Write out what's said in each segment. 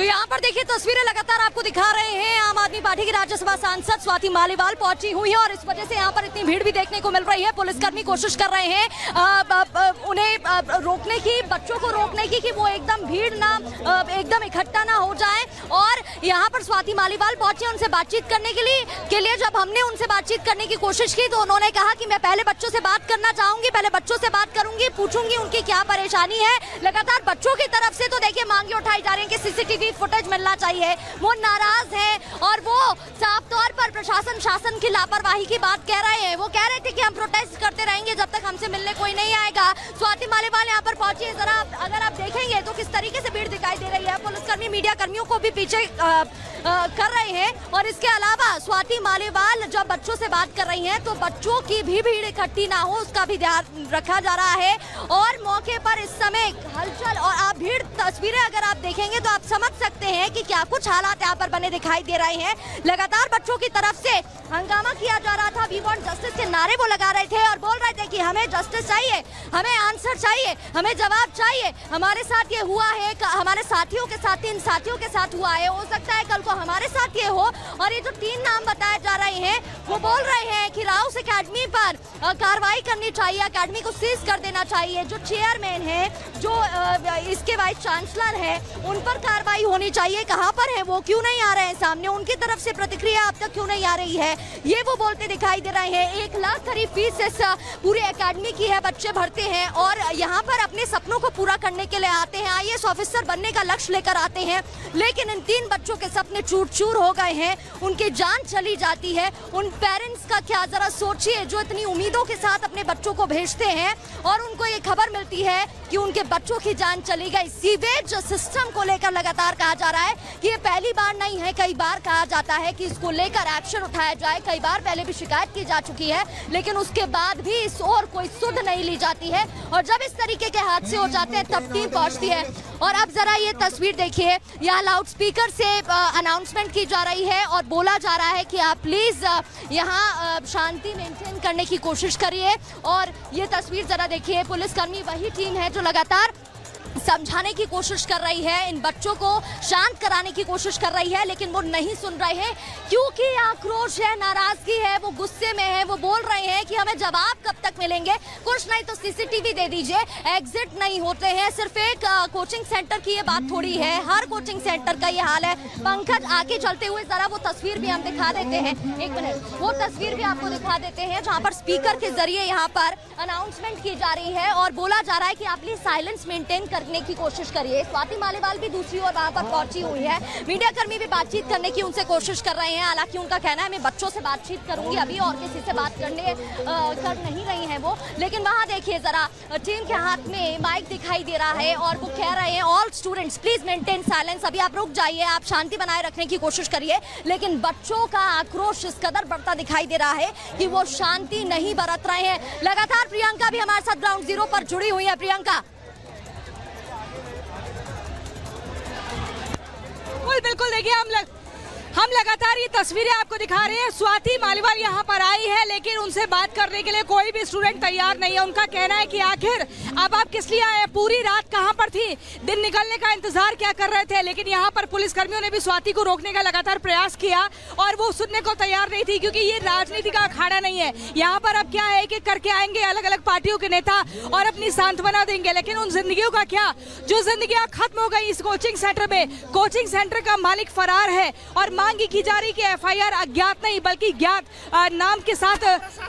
तो यहाँ पर देखिए तस्वीरें लगातार आपको दिखा रहे हैं। आम आदमी पार्टी की राज्यसभा सांसद स्वाति मालीवाल पहुंची हुई है और इस वजह से यहाँ पर इतनी भीड़ भी देखने को मिल रही है। पुलिसकर्मी कोशिश कर रहे हैं उन्हें रोकने की, बच्चों को रोकने की कि वो एकदम भीड़ ना एकदम इकट्ठा ना हो जाए। और यहाँ पर स्वाति मालीवाल पहुंचे उनसे बातचीत करने के लिए जब हमने उनसे बातचीत करने की कोशिश की तो उन्होंने कहा कि मैं पहले बच्चों से बात करना चाहूंगी, पहले बच्चों से बात करूंगी, पूछूंगी उनकी क्या परेशानी है। लगातार बच्चों की तरफ से तो देखिए मांगे उठाई जा रही है कि सीसीटीवी फुटेज मिलना चाहिए। वो नाराज है और वो साफ तौर पर प्रशासन शासन की लापरवाही की बात कह रहे हैं। वो कह रहे थे कि हम प्रोटेस्ट करते रहेंगे जब तक हमसे मिलने कोई नहीं आएगा। स्वाति मालीवाल यहाँ पर पहुंची है। जरा अगर आप देखेंगे तो किस तरीके से भीड़ दिखाई दे रही है। पुलिसकर्मी मीडिया कर्मियों को भी पीछे कर रहे हैं। और इसके अलावा स्वाति मालीवाल जब बच्चों से बात कर रही हैं तो बच्चों की भी भीड़ इकट्ठी ना हो उसका भी ध्यान रखा जा रहा है। और मौके पर इस समय हलचल और आप भीड़ तस्वीरें अगर आप देखेंगे तो आप समझ सकते हैं कि क्या कुछ हालात यहाँ पर बने दिखाई दे रहे हैं। लगातार बच्चों की तरफ से हंगामा किया जा रहा था। वी वांट जस्टिस के नारे वो लगा रहे थे और बोल रहे थे कि हमें जस्टिस चाहिए, हमें आंसर चाहिए, हमें जवाब चाहिए। हमारे साथ ये हुआ है, हमारे साथियों के साथ, इन साथियों के साथ हुआ है, हो सकता है कल को हमारे साथ ये हो। और ये जो 3 नाम बताए जा रहे हैं वो बोल रहे हैं कि राउस एकेडमी पर कार्रवाई करनी चाहिए, एकेडमी को सीज कर देना चाहिए। जो चेयरमैन है, जो इसके वाइस चांसलर है, उन पर कार्रवाई होनी चाहिए। कहाँ पर है वो, क्यों नहीं आ रहे हैं सामने, उनकी तरफ से प्रतिक्रिया अब तक क्यों नहीं आ रही है, ये वो बोलते दिखाई दे रहे हैं। 1 लाख करीब फीस इस पूरी एकेडमी की है, बच्चे भरते हैं और यहाँ पर अपने सपनों को पूरा करने के लिए आते हैं, IAS ऑफिसर बनने का लक्ष्य लेकर आते हैं। लेकिन इन 3 बच्चों के सपने चूर चूर हो गए हैं, उनकी जान चली जाती है। उन पेरेंट्स का क्या जरा सोचिए जो इतनी उम्मीदों के साथ अपने बच्चों को भेजते हैं और उनको ये खबर मिलती है कि उनके बच्चों की जान चली गई। सीवेज सिस्टम को लेकर लगातार कहा जा रहा है कि ये पहली बार नहीं है, कई बार कहा जाता है कि इसको लेकर एक्शन उठाया जाए। कई बार पहले भी शिकायत की जा चुकी है लेकिन उसके बाद भी इस ओर कोई सुध नहीं ली जाती है। और जब इस तरीके के हादसे हो जाते हैं तब टीम पहुंचती है। और अब जरा ये तस्वीर देखिए, यहाँ लाउड स्पीकर से अनाउंसमेंट की जा रही है और बोला जा रहा है कि आप प्लीज यहाँ शांति मेंटेन करने की कोशिश करिए। और ये तस्वीर जरा देखिए, पुलिसकर्मी वही टीम है जो लगातार समझाने की कोशिश कर रही है, इन बच्चों को शांत कराने की कोशिश कर रही है, लेकिन वो नहीं सुन रहे हैं क्योंकि आक्रोश है, नाराजगी है, वो गुस्से में है। वो बोल रहे हैं कि हमें जवाब कब तक मिलेंगे, कुछ नहीं तो सीसीटीवी दे दीजिए। एग्जिट नहीं होते हैं। सिर्फ एक कोचिंग सेंटर की ये बात थोड़ी है, हर कोचिंग सेंटर का ये हाल है। पंकज आगे चलते हुए जरा वो तस्वीर भी हम दिखा देते हैं, 1 मिनट, वो तस्वीर भी आपको दिखा देते हैं जहाँ पर स्पीकर के जरिए यहाँ पर अनाउंसमेंट की जा रही है और बोला जा रहा है कि आप प्लीज साइलेंस मेंटेन करने की कोशिश करिए। स्वाति मालीवाल भी दूसरी ओर वहां पर पहुंची हुई है। मीडिया कर्मी भी बातचीत करने की उनसे कोशिश कर रहे हैं। हालांकि उनका कहना है मैं बच्चों से बातचीत करूंगी, अभी और किसी से बात कर नहीं रही हैं वो। लेकिन वहां देखिए जरा टीम के हाथ में माइक दिखाई दे रहा है और वो कह रहे हैं all students please maintain silence, अभी आप रुक जाइए, आप शांति बनाए रखने की कोशिश करिए। लेकिन बच्चों का आक्रोश इस कदर बढ़ता दिखाई दे रहा है कि वो शांति नहीं बरत रहे हैं। लगातार प्रियंका भी हमारे साथ ग्राउंड जीरो पर जुड़ी हुई है। प्रियंका, बिल्कुल देखिए, हम लगातार ये तस्वीरें आपको दिखा रहे हैं। स्वाति मालीवाल यहाँ पर आई है लेकिन उनसे बात करने के लिए कोई भी स्टूडेंट तैयार नहीं है। उनका कहना है कि आखिर अब आप किस लिए आए, पूरी रात कहाँ पर थी, दिन निकलने का इंतजार क्या कर रहे थे। लेकिन यहाँ पर पुलिसकर्मियों ने भी स्वाति को रोकने का लगातार प्रयास किया और वो सुनने को तैयार नहीं थी क्योंकि ये राजनीति का अखाड़ा नहीं है। यहाँ पर अब क्या है कि करके आएंगे अलग अलग पार्टियों के नेता और अपनी सांत्वना देंगे, लेकिन उन जिंदगियों का क्या जो जिंदगियां खत्म हो गई इस कोचिंग सेंटर में। कोचिंग सेंटर का मालिक फरार है और मांगी की जा रही कि FIR अज्ञात नहीं बल्कि ज्ञात नाम के साथ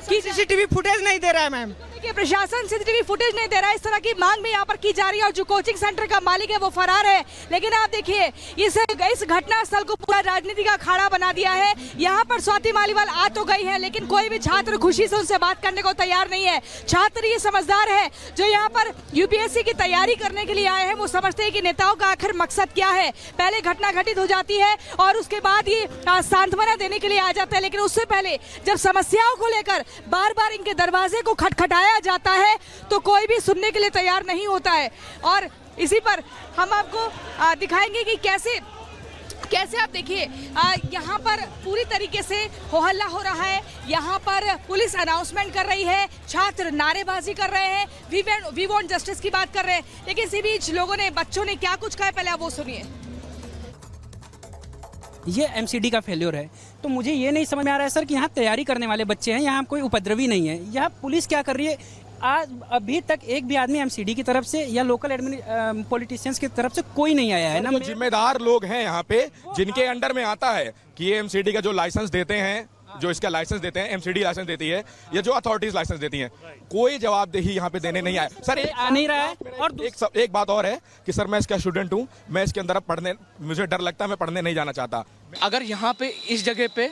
की सीसीटीवी फुटेज नहीं दे रहा है मैम। कि प्रशासन सीसीटीवी फुटेज नहीं दे रहा है, इस तरह की मांग में यहाँ पर की जा रही है और जो कोचिंग सेंटर का मालिक है वो फरार है। लेकिन आप देखिए इस घटना स्थल को पूरा राजनीति का अखाड़ा बना दिया है। यहाँ पर स्वाति मालीवाल आ तो गई है लेकिन कोई भी छात्र खुशी से उनसे बात करने को तैयार नहीं है। छात्र ये समझदार है जो यहाँ पर UPSC की तैयारी करने के लिए आए हैं, वो समझते हैं कि नेताओं का आखिर मकसद क्या है। पहले घटना घटित हो जाती है और उसके बाद ये सांत्वना देने के लिए आ जाता है, लेकिन उससे पहले जब समस्याओं को लेकर बार बार इनके दरवाजे को खटखटाया जाता है तो कोई भी सुनने के लिए तैयार नहीं होता है। और इसी पर हम आपको दिखाएंगे कि कैसे आप देखिए यहाँ पर पूरी तरीके से हो हल्ला हो रहा है। यहाँ पर पुलिस अनाउंसमेंट कर रही है, छात्र नारेबाजी कर रहे हैं, वी वांट जस्टिस की बात कर रहे हैं। लेकिन इसी बीच लोगों ने, बच्चों ने क्या कुछ कहा है पहले आप वो सुनिए। ये एमसीडी का फेल्योर है। तो मुझे ये नहीं समझ में आ रहा है सर कि यहाँ तैयारी करने वाले बच्चे हैं, यहाँ कोई उपद्रवी नहीं है। यहाँ पुलिस क्या कर रही है? आज अभी तक एक भी आदमी एमसीडी की तरफ से या लोकल पॉलिटिशियंस की तरफ से कोई नहीं आया है ना। जो जिम्मेदार लोग हैं यहाँ पे, जिनके अंडर में आता है कि ये एमसीडी का जो लाइसेंस देते हैं, जो इसका लाइसेंस देते हैं, एमसीडी लाइसेंस देती है या जो अथॉरिटीज लाइसेंस देती हैं, कोई जवाबदेही यहाँ पे देने नहीं आया सर। आ नहीं रहा है। और एक बात और है कि सर मैं इसका स्टूडेंट हूँ, मैं इसके अंदर अब पढ़ने, मुझे डर लगता है, मैं पढ़ने नहीं जाना चाहता। अगर यहाँ पे इस जगह पे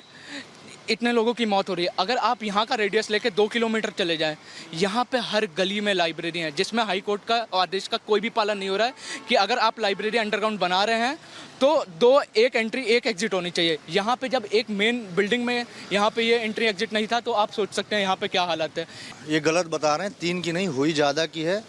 इतने लोगों की मौत हो रही है, अगर आप यहाँ का रेडियस लेके 2 किलोमीटर चले जाएं, यहाँ पे हर गली में लाइब्रेरी है, जिसमें हाई कोर्ट का आदेश का कोई भी पालन नहीं हो रहा है कि अगर आप लाइब्रेरी अंडरग्राउंड बना रहे हैं तो एक एंट्री एक एग्जिट होनी चाहिए। यहाँ पे जब एक मेन बिल्डिंग में यहाँ पे ये एंट्री एग्जिट नहीं था, तो आप सोच सकते हैं यहाँ पे क्या हालत है। ये गलत बता रहे हैं, 3 की नहीं हुई, ज़्यादा की है,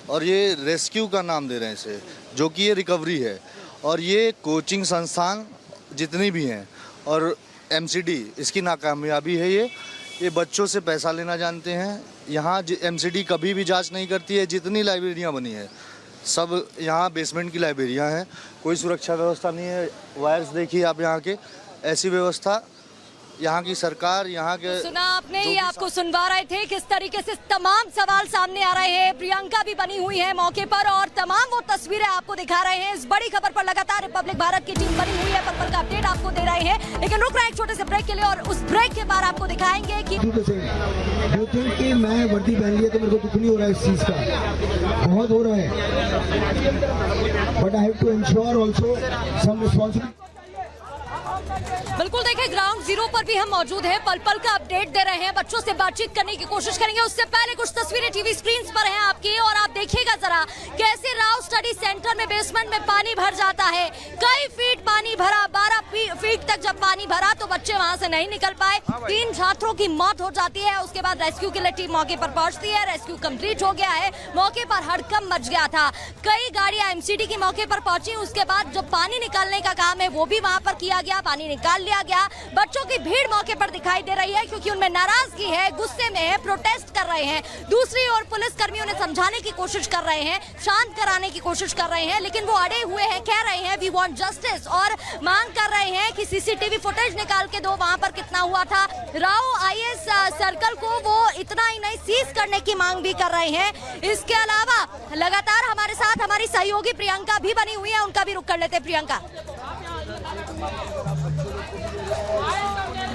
और ये रेस्क्यू का नाम दे रहे हैं इसे, जो कि ये रिकवरी है। और ये कोचिंग संस्थान जितनी भी हैं और एमसीडी, इसकी नाकामयाबी है। ये बच्चों से पैसा लेना जानते हैं। यहाँ एमसीडी कभी भी जांच नहीं करती है। जितनी लाइब्रेरियाँ बनी है सब यहाँ बेसमेंट की लाइब्रेरियाँ हैं, कोई सुरक्षा व्यवस्था नहीं है। वायर्स देखिए आप यहाँ के, ऐसी व्यवस्था यहाँ की सरकार, यहाँ के सुना आपने, ये आपको सुनवा रहे थे किस तरीके से तमाम सवाल सामने आ रहे हैं। प्रियंका भी बनी हुई है मौके पर और तमाम वो तस्वीरें आपको दिखा रहे हैं। इस बड़ी खबर पर लगातार रिपब्लिक भारत की टीम बनी हुई है, पल पल का अपडेट आपको दे रहे हैं। लेकिन रुक रहे हैं एक छोटे से ब्रेक के लिए और उस ब्रेक के बाद आपको दिखाएंगे कि कि मैं वर्दी पहन लिया तो मेरे को दुख नहीं हो रहा है इस चीज का, बहुत हो रहा है, but I have to ensure also some responsibility. बिल्कुल देखिए, ग्राउंड जीरो पर भी हम मौजूद हैं, पल पल का अपडेट दे रहे हैं, बच्चों से बातचीत करने की कोशिश करेंगे। उससे पहले कुछ तस्वीरें टीवी स्क्रीन पर हैं आपकी, और आप देखिएगा जरा कैसे राव स्टडी सेंटर में बेसमेंट में पानी भर जाता है। कई फीट पानी भरा, 12 फीट तक जब पानी भरा तो बच्चे वहां से नहीं निकल पाए। 3 छात्रों की मौत हो जाती है। उसके बाद रेस्क्यू के लिए टीम मौके पर पहुंचती है। रेस्क्यू कंप्लीट हो गया है, मौके पर हड़कंप मच गया था। कई गाड़ियां एमसीडी की मौके पर पहुंची। उसके बाद जो पानी निकालने का काम है वो भी वहां पर किया गया, पानी निकाल लिया गया। बच्चों की भीड़ मौके पर दिखाई दे रही है क्योंकि उनमें नाराजगी है, गुस्से में है, प्रोटेस्ट कर रहे हैं। दूसरी ओर पुलिस कर्मियों ने समझाने की कोशिश कर रहे हैं, शांत कराने की कोशिश कर रहे हैं, लेकिन वो अड़े हुए हैं, कह रहे हैं वी वांट जस्टिस, और मांग कर रहे हैं कि सीसीटीवी फुटेज निकाल के दो, वहां पर कितना हुआ था। राव आईएएस सर्कल को वो इतना ही नहीं, सीज करने की मांग भी कर रहे हैं। इसके अलावा लगातार हमारे साथ हमारी सहयोगी प्रियंका भी बनी हुई है, उनका भी रुख कर लेते। प्रियंका।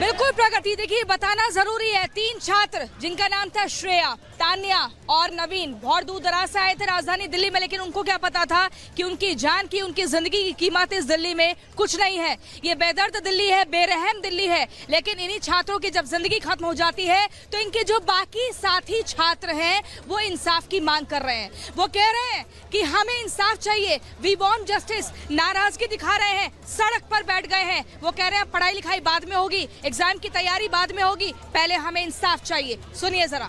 बिल्कुल प्रगति, देखिए बताना जरूरी है, 3 छात्र जिनका नाम था श्रेया, तान्या और नवीन, बहुत दूर दराज से आए थे राजधानी दिल्ली में, लेकिन उनको क्या पता था कि उनकी जान की, उनकी जिंदगी की कीमत इस दिल्ली में कुछ नहीं है। ये बेदर्द दिल्ली है, बेरहम दिल्ली है। लेकिन इन्हीं छात्रों की जब जिंदगी खत्म हो जाती है तो इनके जो बाकी साथी छात्र हैं वो इंसाफ की मांग कर रहे हैं। वो कह रहे हैं कि हमें इंसाफ चाहिए, वी वांट जस्टिस। नाराजगी दिखा रहे हैं, सड़क पर बैठ गए हैं। वो कह रहे हैं पढ़ाई लिखाई बाद में होगी, एग्जाम की तैयारी बाद में होगी, पहले हमें इंसाफ चाहिए। सुनिए जरा।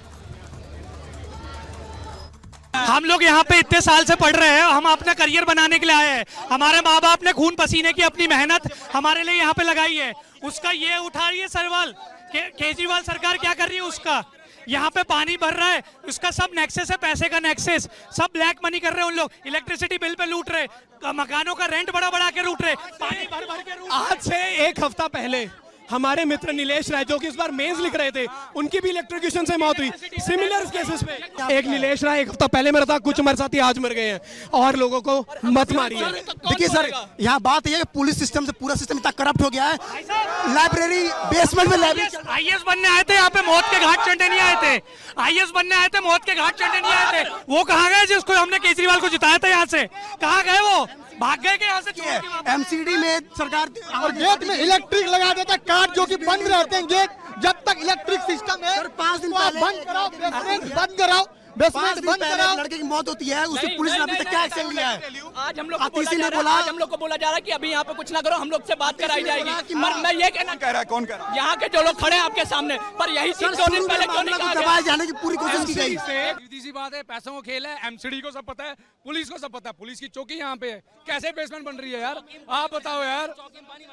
हम लोग यहाँ पे इतने साल से पढ़ रहे हैं, हम अपना करियर बनाने के लिए आए हैं। हमारे माँ बाप ने खून पसीने की अपनी मेहनत हमारे लिए यहाँ पे लगाई है, उसका ये उठा रही है सवाल। केजरीवाल सरकार क्या कर रही है उसका? यहाँ पे पानी भर रहा है, उसका सब नेक्सेस है, पैसे का नेक्सेस, सब ब्लैक मनी कर रहे हैं उन लोग। इलेक्ट्रिसिटी बिल पे लूट रहे, मकानों का रेंट बड़ा के लूट रहे, पानी भर के। आज से 1 हफ्ता पहले हमारे मित्र नीलेश राय, जो कि इस बार मेंस लिख रहे थे, उनकी भी इलेक्ट्रोक्यूशन से मौत हुई सिमिलर केसेस पे। एक नीलेश राय 1 हफ्ता पहले मरा था, कुछ हमारे साथी आज मर गए हैं, और लोगों को मत मारिए। देखिए सर, यहाँ बात यह है कि पुलिस सिस्टम से पूरा सिस्टम इतना करप्ट हो गया है। लाइब्रेरी बेसमेंट में लाइब्रेरी, आईएएस बनने आए थे यहाँ पे, मौत के घाट चढ़ने नहीं आए थे। आईएएस बनने आए थे, मौत के घाट चढ़ने नहीं आए थे। वो कहाँ गए जिसको हमने केजरीवाल को जिताया था यहाँ से? कहाँ गए वो? भाग गए के यहाँ से? एमसीडी में सरकार और गेट में इलेक्ट्रिक लगा देता है, कार्ड जो कि बंद रहते हैं गेट, जब तक इलेक्ट्रिक सिस्टम है 5 दिन पहले बंद कराओ, बंद कराओ, बेसमेंट बंद कराओ। लड़के की मौत होती है, उससे पुलिस ने अभी तक क्या एक्शन लिया है? आज हम लोग को बोला जा रहा है कि अभी यहाँ पे कुछ ना करो, हम लोग से बात कराई जाएगी। पर मैं ये कहना कह रहा है, कौन कह रहा है? यहाँ के जो लोग खड़े हैं आपके सामने, पर यही चीज 2 दिन पहले क्यों नहीं कहा गया? दबाए जाने की पूरी कोशिश की गई। सीधी सी बात है, पैसों को खेल है। एमसीडी को सब पता है, पुलिस को सब पता है, पुलिस की चौकी यहाँ पे है। कैसे बेसमेंट बन रही है यार? आप बताओ यार,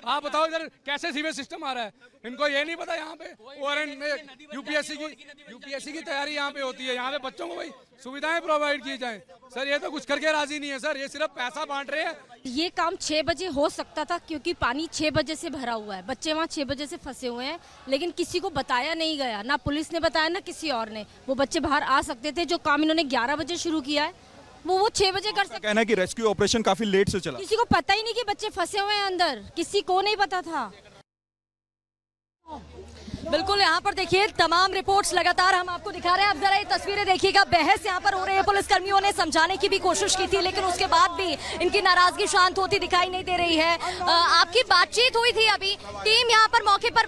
आप बताओ इधर कैसे सीवेज सिस्टम आ रहा है? इनको ये नहीं पता यहाँ पे वारंट में यूपीएससी की तैयारी यहाँ पे होती है, यहाँ पे बच्चों को भाई सुविधाएं प्रोवाइड की जाएं। सर ये तो कुछ करके राजी नहीं है सर, ये सिर्फ पैसा बांट रहे हैं। ये काम 6 बजे हो सकता था क्योंकि पानी 6 बजे से भरा हुआ है, बच्चे वहाँ 6 बजे से फंसे हुए हैं, लेकिन किसी को बताया नहीं गया, ना पुलिस ने बताया ना किसी और ने। वो बच्चे बाहर आ सकते थे। जो काम इन्होंने 11 बजे शुरू किया है वो 6 बजे कर सकते। कहना है कि रेस्क्यू ऑपरेशन काफी लेट से चला, किसी को पता ही नहीं कि बच्चे फंसे हुए हैं अंदर, किसी को नहीं पता था। बिल्कुल, यहाँ पर देखिए तमाम रिपोर्ट्स लगातार हम आपको दिखा रहे हैं। अब जरा ये तस्वीरें देखिएगा। बहस यहाँ पर हो रही है, पुलिसकर्मियों ने समझाने की भी कोशिश की थी, लेकिन उसके बाद भी इनकी नाराजगी शांत होती दिखाई नहीं दे रही है। आपकी बातचीत हुई थी अभी, टीम यहाँ पर मौके पर,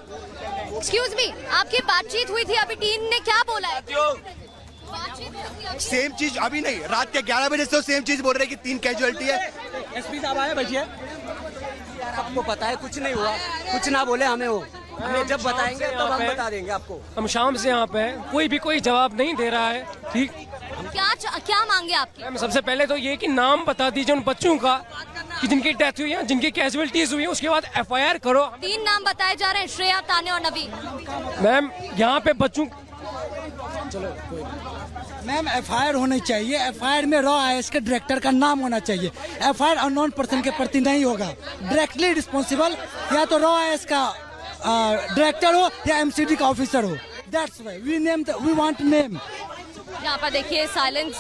एक्सक्यूज मी, आपकी बातचीत हुई थी अभी, टीम ने क्या बोला है? सेम चीज अभी नहीं, रात के 11 बजे से सेम चीज बोल रहे हैं कि 3 कैजुअलिटी है। एसपी साहब आए, बैठिए। आपको पता है कुछ नहीं हुआ, कुछ ना बोले हमें, वो हमें जब बताएंगे तब हम बता देंगे आपको। हम शाम से यहाँ पे हैं, कोई भी कोई जवाब नहीं दे रहा है। ठीक, क्या मांगे आपकी? मैम सबसे पहले तो ये कि नाम बता दीजिए उन बच्चों का कि जिनकी डेथ हुई है, जिनकी कैजुअलिटीज हुई है, उसके बाद FIR करो। 3 नाम बताए जा रहे हैं, श्रेया, तान्या और नवी। मैम यहाँ पे बच्चों, चलो मैम FIR होनी चाहिए। FIR में रॉ IAS के डायरेक्टर का नाम होना चाहिए। FIR अननोन पर्सन के प्रति नहीं होगा। डायरेक्टली रिस्पॉन्सिबल या तो रॉ IAS का डायरेक्टर हो या MCD का ऑफिसर हो। That's why we want name. यहाँ पर देखिए साइलेंट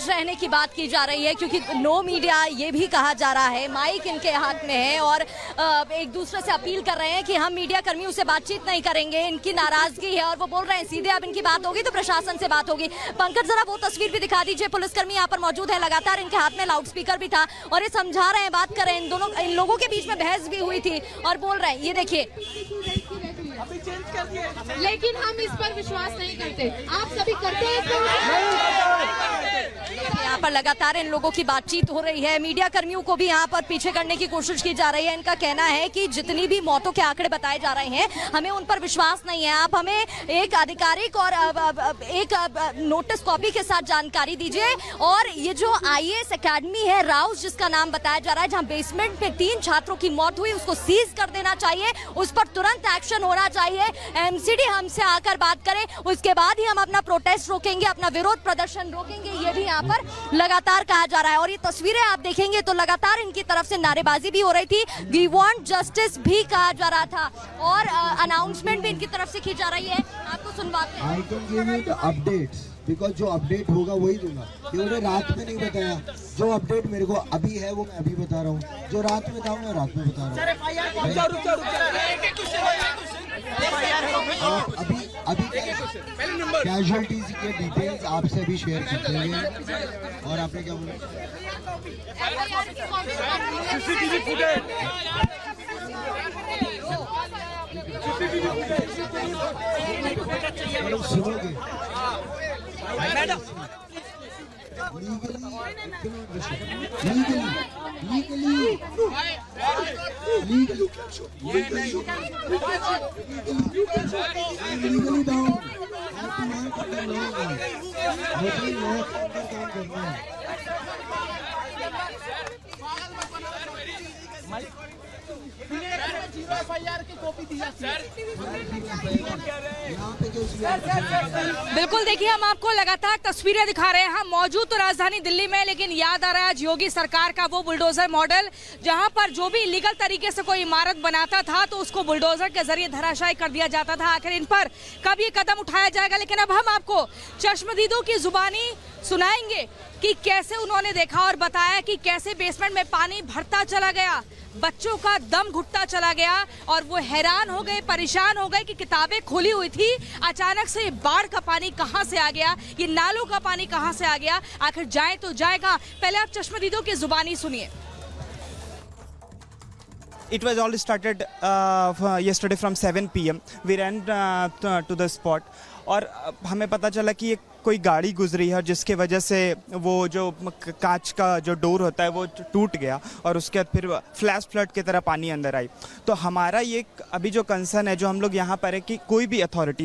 रहने की बात की जा रही है, क्योंकि नो मीडिया ये भी कहा जा रहा है। माइक इनके हाथ में है और एक दूसरे से अपील कर रहे हैं कि हम मीडिया कर्मियों से बातचीत नहीं करेंगे। इनकी नाराजगी है और वो बोल रहे हैं सीधे अब इनकी बात होगी तो प्रशासन से बात होगी। पंकज, जरा वो तस्वीर भी दिखा दीजिए। पुलिसकर्मी यहाँ पर मौजूद है, लगातार इनके हाथ में लाउड स्पीकर भी था और ये समझा रहे हैं, बात कर रहे हैं। इन लोगों के बीच में बहस भी हुई थी और बोल रहे हैं, ये देखिए। लेकिन हम इस पर विश्वास नहीं करते, आप सभी करते हैं। यहाँ पर लगातार इन लोगों की बातचीत हो रही है। मीडिया कर्मियों को भी यहाँ पर पीछे करने की कोशिश की जा रही है। इनका कहना है कि जितनी भी मौतों के आंकड़े बताए जा रहे हैं, हमें उन पर विश्वास नहीं है। आप हमें एक आधिकारिक और एक नोटिस कॉपी के साथ जानकारी दीजिए। और ये जो IAS अकेडमी है राउस, जिसका नाम बताया जा रहा है, जहाँ बेसमेंट में 3 छात्रों की मौत हुई, उसको सीज कर देना चाहिए, उस पर तुरंत एक्शन होना चाहिए। MCD हमसे आकर बात करें, उसके बाद ही हम अपना प्रोटेस्ट रोकेंगे, अपना विरोध प्रदर्शन रोकेंगे। ये भी यहाँ पर लगातार कहा जा रहा है। और ये तस्वीरें आप देखेंगे तो लगातार इनकी तरफ से नारेबाजी भी हो रही थी, वी वांट जस्टिस भी कहा जा रहा था और अनाउंसमेंट भी इनकी तरफ से की जा रही है। आपको सुनवाते हैं। I can give you the updates because जो अपडेट होगा वही दूंगा। ये उन्हें रात में नहीं बताया, जो अपडेट मेरे को अभी है वो मैं अभी बता रहा हूँ। जो रात में था मैं रात में बता रहा हूँ। अभी कैजुअलिटीज के डिटेल्स आपसे भी शेयर करते हैं। और आपने क्या बोला? सुनोगे लीगली डाउन बिल्कुल, देखिए हम आपको लगातार तस्वीरें दिखा रहे हैं। हम मौजूद तो राजधानी दिल्ली में, लेकिन याद आ रहा है योगी सरकार का वो बुलडोजर मॉडल, जहां पर जो भी इलीगल तरीके से कोई इमारत बनाता था तो उसको बुलडोजर के जरिए धराशायी कर दिया जाता था। आखिर इन पर कब ये कदम उठाया जाएगा? लेकिन अब हम आपको चश्मदीदों की जुबानी सुनाएंगे कि कैसे उन्होंने देखा और बताया कि कैसे बेसमेंट में पानी भरता चला गया, बच्चों का दम घुटता चला गया और वो हैरान हो गए, परेशान हो गए कि किताबें खुली हुई थी, अचानक से बाढ़ का पानी कहां से आ गया, ये नालों का पानी कहां से आ गया, आखिर जाए तो जाएगा। पहले आप चश्मदीदों की जुबानी सुनिए। It was all started yesterday from 7 PM. We ran to the spot और हमें पता चला कि एक कोई गाड़ी गुजरी है जिसके वजह से वो जो कांच का जो डोर होता है वो टूट गया और उसके बाद फिर फ्लैश फ्लड की तरह पानी अंदर आई। तो हमारा ये अभी जो कंसर्न है, जो हम लोग यहाँ पर है कि कोई भी अथॉरिटी